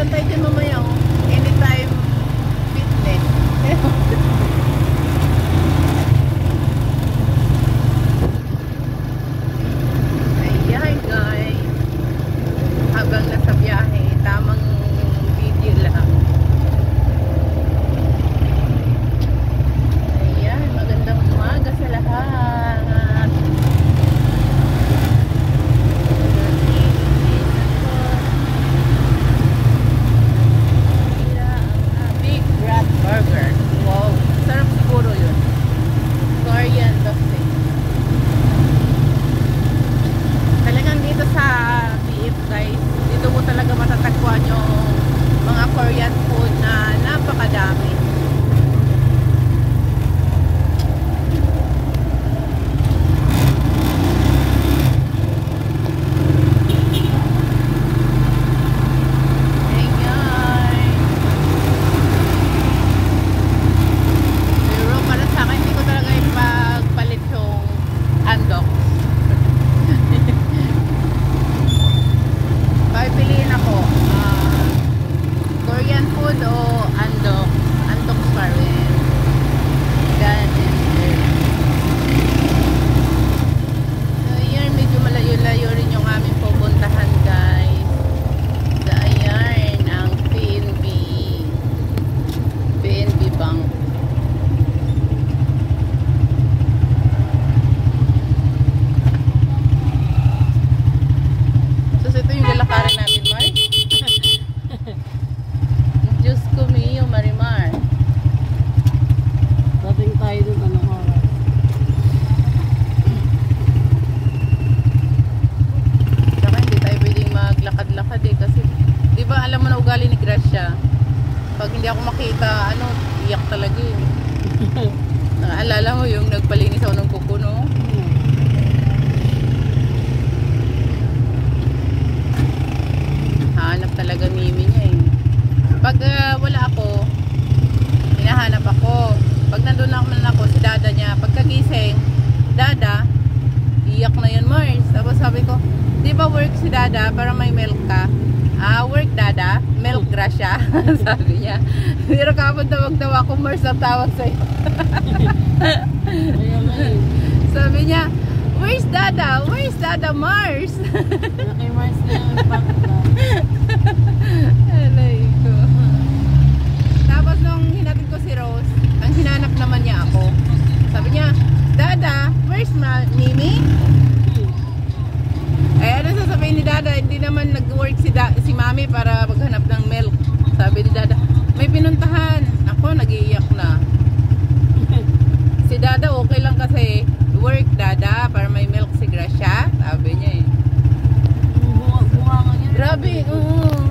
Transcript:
Pupunta tayo dyan mamaya, oh. Anytime fitness. Ayan guys. Habang nasa biyahe, tamang video lang. Ayan, magandang umaga sa lahat. Big Rat Burger. Wow, sarap siguro yun. Korean dosa. Talagang dito sa BF guys, dito mo talaga matatagpuan yung mga Korean food na napakadami. Ayan. Pero para sa akin, hindi ko talaga ipagpalit yung andok. Pipiliin ako Korean food o andok. Andok pa rin. Ganun. So ayan, medyo malayo-layo rin yung aming pupuntahan guys. So ayan, ang PNB Bank. So ito yung lalakarin natin, Mar. Diyos ko miyo, Marimar. Dating tayo dun, anong oras? Saka hindi tayo pwedeng maglakad-lakad eh. Kasi, di ba alam mo na ugali ni Gracia? Pag hindi ako makita, iyak talaga eh. Naalala mo yung nagpalinis ako ng kuko, no? Hanap talaga mimi niya eh. Pag wala ako, hinahanap ako. Pag nandun naman ako, si dada niya, pagkagising, dada, iyak na yun, Mars. Tapos sabi ko, di ba work si dada para may milk ka? Work dada, milk Gracia. Sabi niya. Pero kapag tawag daw ako, Mars ang tawag sa'yo. Sabi niya, where's dada? Where's dada, Mars? Kay Mars na yung pagka. Alay ko. Tapos nung hinatid ko si Rose, ang hinanap naman niya ako. Sabi niya, dada, where's Mimi? Eh, ano sasabihin ni dada? Hindi naman nag-work si mami para maghanap ng milk. Sabi ni dada, may pinuntahan. Ako, nag-iiyak na. Si dada, okay lang kasi work dada para may milk si Gracia. Sabi niya eh. Bunga nga yan. Grabe, oo.